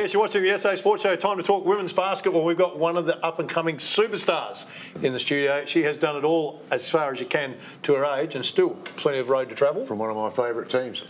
Yes, you're watching the SA Sports Show. Time to talk women's basketball. We've got one of the up-and-coming superstars in the studio. She has done it all as far as you can to her age and still plenty of road to travel. From one of my favourite teams.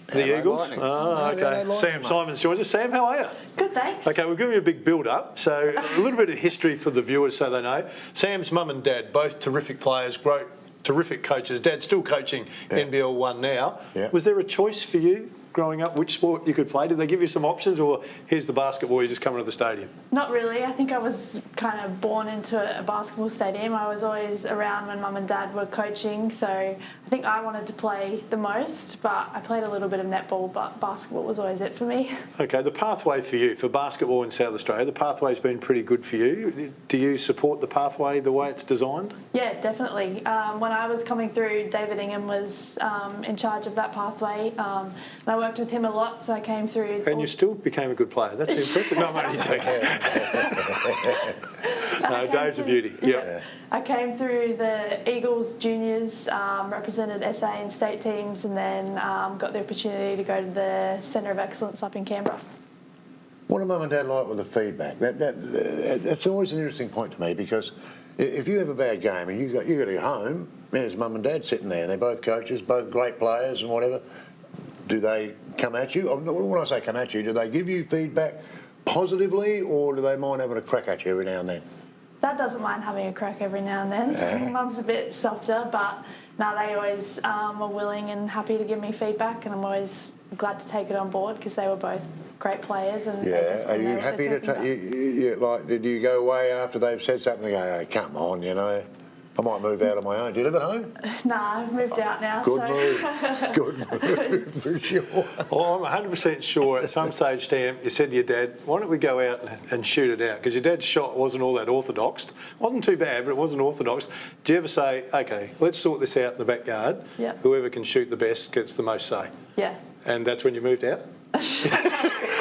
The Eagles? Oh, okay. Sam Simons joins us. Sam, how are you? Good, thanks. Okay, we'll give you a big build-up. So a little bit of history for the viewers so they know. Sam's mum and dad, both terrific players, great, terrific coaches. Dad's still coaching NBL1 now. Yeah. Was there a choice for you growing up which sport you could play? Did they give you some options, or here's the basketball, you just come into the stadium? Not really. I think I was kind of born into a basketball stadium. I was always around when mum and dad were coaching, so I think I wanted to play the most, but I played a little bit of netball, but basketball was always it for me. Okay, the pathway for you, for basketball in South Australia, the pathway's been pretty good for you. Do you support the pathway the way it's designed? Yeah, definitely. When I was coming through, David Ingham was in charge of that pathway, and I worked with him a lot, so I came through. And you still became a good player. That's impressive. No, I'm only joking. No, Dave's a beauty. Yep. I came through the Eagles juniors, represented SA and state teams, and then got the opportunity to go to the Centre of Excellence up in Canberra. What do mum and dad like with the feedback? That's always an interesting point to me, because if you have a bad game and you go to your home, there's mum and dad sitting there, and they're both coaches, both great players and whatever. Do they come at you? When I say come at you, do they give you feedback positively, or do they mind having a crack at you every now and then? Dad doesn't mind having a crack every now and then. Mum's a bit softer, but no, they always are willing and happy to give me feedback, and I'm always glad to take it on board because they were both great players. And are you happy to take? Like, did you go away after they've said something? And go, hey, come on, you know. I might move out on my own. Do you live at home? No, I've moved out now. Good move. Good move, for sure. Well, I'm 100% sure at some stage, Stan, you said to your dad, why don't we go out and shoot it out? Because your dad's shot wasn't all that orthodox. Wasn't too bad, but it wasn't orthodox. Do you ever say, OK, let's sort this out in the backyard. Yep. Whoever can shoot the best gets the most say? Yeah. And that's when you moved out?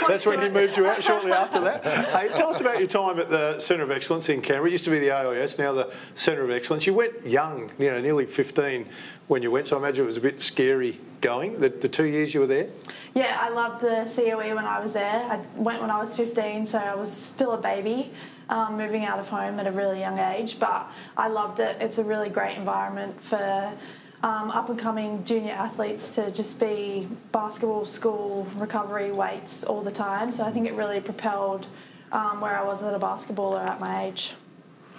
That's when you moved out shortly after that. Hey, tell us about your time at the Centre of Excellence in Canberra. It used to be the AIS, now the Centre of Excellence. You went young, you know, nearly 15 when you went, so I imagine it was a bit scary going, the 2 years you were there? Yeah, I loved the COE when I was there. I went when I was 15, so I was still a baby, moving out of home at a really young age, but I loved it. It's a really great environment for up-and-coming junior athletes to just be basketball, school, recovery, weights all the time. So I think it really propelled where I was as a basketballer at my age.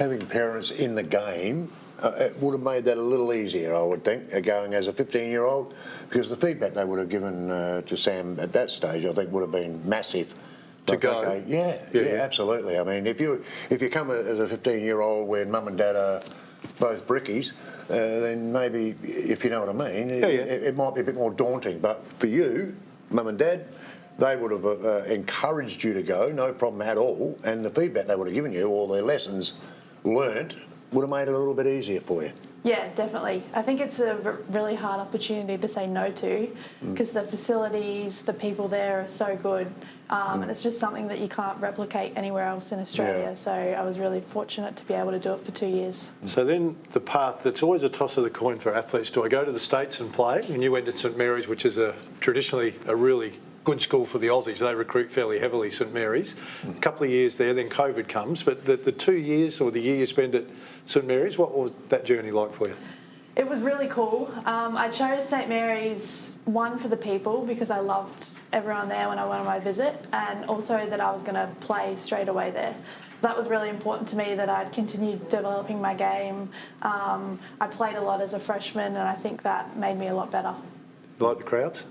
Having parents in the game, it would have made that a little easier, I would think, going as a 15-year-old, because the feedback they would have given to Sam at that stage, I think, would have been massive. To go. Okay, yeah, absolutely. I mean, if you come as a 15-year-old when mum and dad are both brickies, then maybe, if you know what I mean, it might be a bit more daunting. But for you, mum and dad, they would have encouraged you to go, no problem at all, and the feedback they would have given you, all their lessons learnt, would have made it a little bit easier for you. Yeah, definitely. I think it's a really hard opportunity to say no to, because the facilities, the people there are so good, and it's just something that you can't replicate anywhere else in Australia. Yeah. So I was really fortunate to be able to do it for 2 years. So then the path, that's always a toss of the coin for athletes. Do I go to the States and play? And you went to St Mary's, which is traditionally a really good school for the Aussies. They recruit fairly heavily, St Mary's. A couple of years there, then COVID comes. But the 2 years, or the year you spent at St Mary's, what was that journey like for you? It was really cool. I chose St Mary's, one, for the people, because I loved everyone there when I went on my visit, and also that I was going to play straight away there. So that was really important to me, that I'd continued developing my game. I played a lot as a freshman, and I think that made me a lot better. Like the crowds?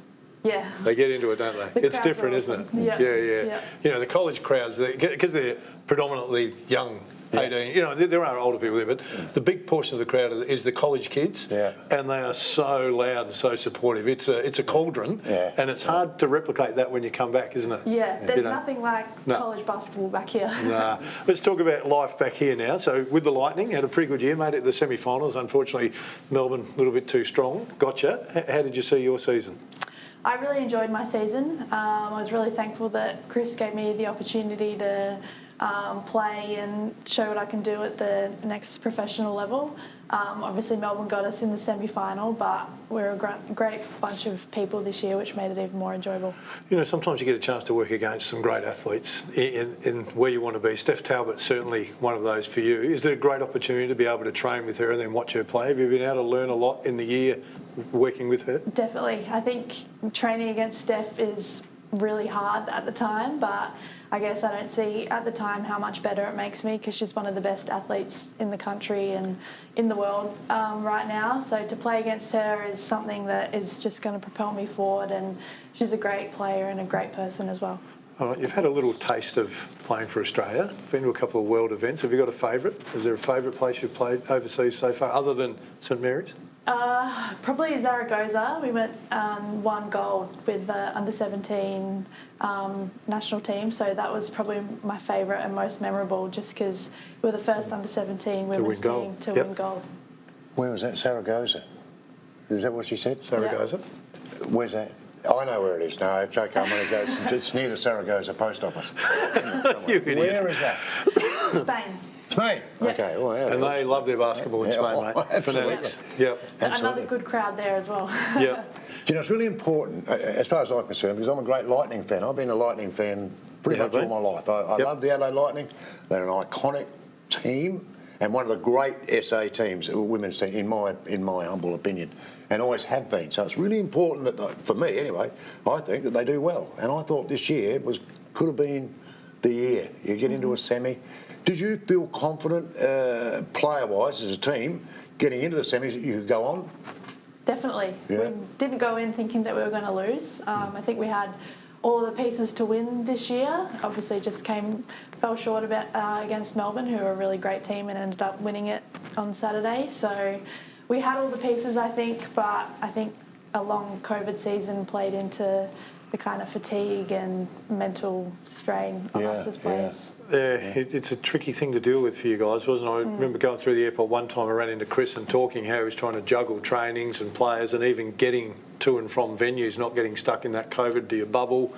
Yeah. They get into it, don't they? It's different, isn't it? Yeah. You know, the college crowds, because they're predominantly young, 18, you know, there are older people there, but the big portion of the crowd is the college kids, and they are so loud and so supportive. It's a cauldron, and it's hard to replicate that when you come back, isn't it? Yeah, there's nothing like college basketball back here. Nah. Let's talk about life back here now. So with the Lightning, had a pretty good year, made it to the semi-finals. Unfortunately, Melbourne a little bit too strong. Gotcha. How did you see your season? I really enjoyed my season. I was really thankful that Chris gave me the opportunity to play and show what I can do at the next professional level. Obviously Melbourne got us in the semi-final, but we're a great bunch of people this year, which made it even more enjoyable. You know, sometimes you get a chance to work against some great athletes in where you want to be. Steph Talbot's certainly one of those for you. Is it a great opportunity to be able to train with her and then watch her play? Have you been able to learn a lot in the year working with her? Definitely. I think training against Steph is really hard at the time, but I guess I don't see at the time how much better it makes me, because she's one of the best athletes in the country and in the world right now. So to play against her is something that is just going to propel me forward, and she's a great player and a great person as well. All right, you've had a little taste of playing for Australia, been to a couple of world events. Have you got a favourite? Is there a favourite place you've played overseas so far, other than St Mary's? Probably Zaragoza. We went won gold with the under-17 national team, so that was probably my favourite and most memorable, just because we were the first under-17 women's team to win gold. Where was that? Zaragoza? Is that what she said? Zaragoza? Yep. Where's that? I know where it is. No, it's okay. I'm going to go. It's near the Zaragoza post office. You idiot. Where is that? Spain. Spain? Yep. Okay. Well, yeah. And they love their basketball in Spain, mate. Absolutely. Fanatics. Yep. Another good crowd there as well. Yep. Do you know, it's really important, as far as I'm concerned, because I'm a great Lightning fan. I've been a Lightning fan pretty much all my life. I love the Adelaide Lightning. They're an iconic team and one of the great SA teams, women's team, in my humble opinion, and always have been. So it's really important that, for me anyway, I think that they do well. And I thought this year could have been the year. You get into a semi. Did you feel confident, player-wise, as a team, getting into the semis that you could go on? Definitely. Yeah. We didn't go in thinking that we were going to lose. I think we had all of the pieces to win this year. Obviously just fell short against Melbourne, who are a really great team, and ended up winning it on Saturday. So we had all the pieces, I think, but I think a long COVID season played into the kind of fatigue and mental strain on us as players. Yeah, it's a tricky thing to deal with for you guys, wasn't it? I remember going through the airport one time, I ran into Chris and talking how he was trying to juggle trainings and players and even getting to and from venues, not getting stuck in that COVID bubble.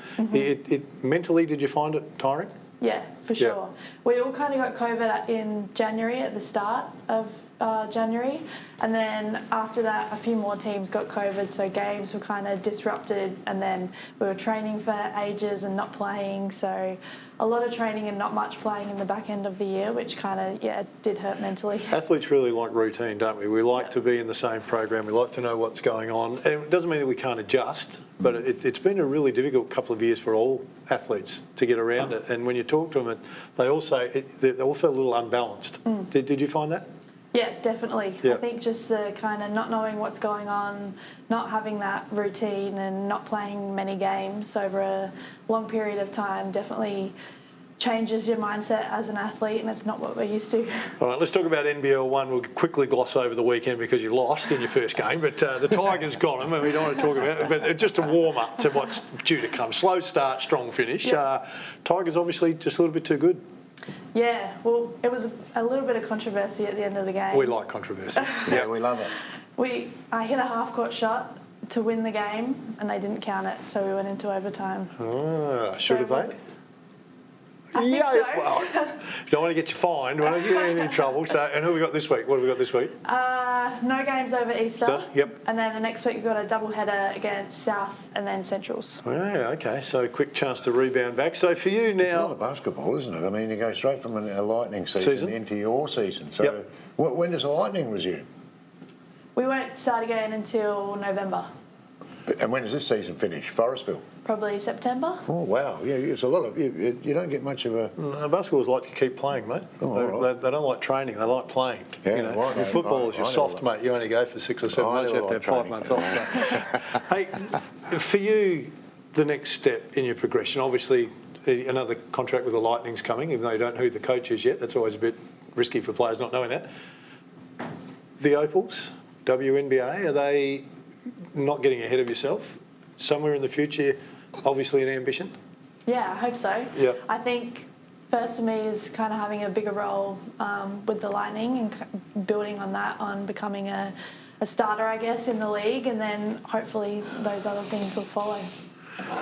Mentally, did you find it tiring? Yeah, for sure. We all kind of got COVID in January, at the start of January, and then after that a few more teams got COVID, so games were kind of disrupted, and then we were training for ages and not playing, so a lot of training and not much playing in the back end of the year, which kind of did hurt mentally. Athletes really like routine, don't we? We like to be in the same program, we like to know what's going on, and it doesn't mean that we can't adjust, but it's been a really difficult couple of years for all athletes to get around it, and when you talk to them, they all say they all feel a little unbalanced. Did you find that? Yeah, definitely. Yeah. I think just the kind of not knowing what's going on, not having that routine and not playing many games over a long period of time definitely changes your mindset as an athlete, and it's not what we're used to. All right, let's talk about NBL1. We'll quickly gloss over the weekend because you lost in your first game, but the Tigers got them, and we don't want to talk about it, but just a warm-up to what's due to come. Slow start, strong finish. Yep. Tigers obviously just a little bit too good. Yeah, well, it was a little bit of controversy at the end of the game. We like controversy. Yeah, we love it. I hit a half-court shot to win the game, and they didn't count it, so we went into overtime. Should have they? I think so. Well, you don't want to get you fined, want to get in trouble. So, and who have we got this week? What have we got this week? No games over Easter. Yep. And then the next week we've got a double header against South and then Centrals. Yeah, okay. So quick chance to rebound back. So for you now... It's a lot of basketball, isn't it? I mean, you go straight from a Lightning season into your season. So when does the Lightning resume? We won't start again until November. And when does this season finish? Forestville? Probably September. Oh, wow. Yeah, it's a lot of... You don't get much of a... Basketball's like to keep playing, mate. They don't like training, they like playing. Yeah, you know? Your football is your soft, mate. You only go for 6 or 7 months, you have to have 5 months off. So. Hey, for you, the next step in your progression, obviously another contract with the Lightning's coming, even though you don't know who the coach is yet. That's always a bit risky for players not knowing that. The Opals, WNBA, are they not getting ahead of yourself? Somewhere in the future, obviously an ambition? Yeah, I hope so. Yeah. I think first for me is kind of having a bigger role with the Lightning and building on that, on becoming a starter, I guess, in the league, and then hopefully those other things will follow.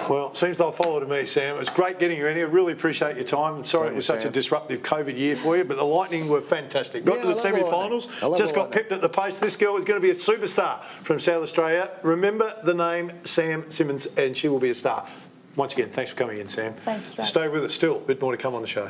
Well, seems they'll follow to me, Sam. It was great getting you in here. Really appreciate your time. I'm sorry Thank it was you, such a Sam. disruptive COVID year for you, but the Lightning were fantastic. Got Yeah, to the I love the Lightning. semi-finals, I love just the got Lightning. pipped at the post. This girl is going to be a superstar from South Australia. Remember the name Sam Simmons, and she will be a star. Once again, thanks for coming in, Sam. Thank you, guys. Stay with us still. A bit more to come on the show.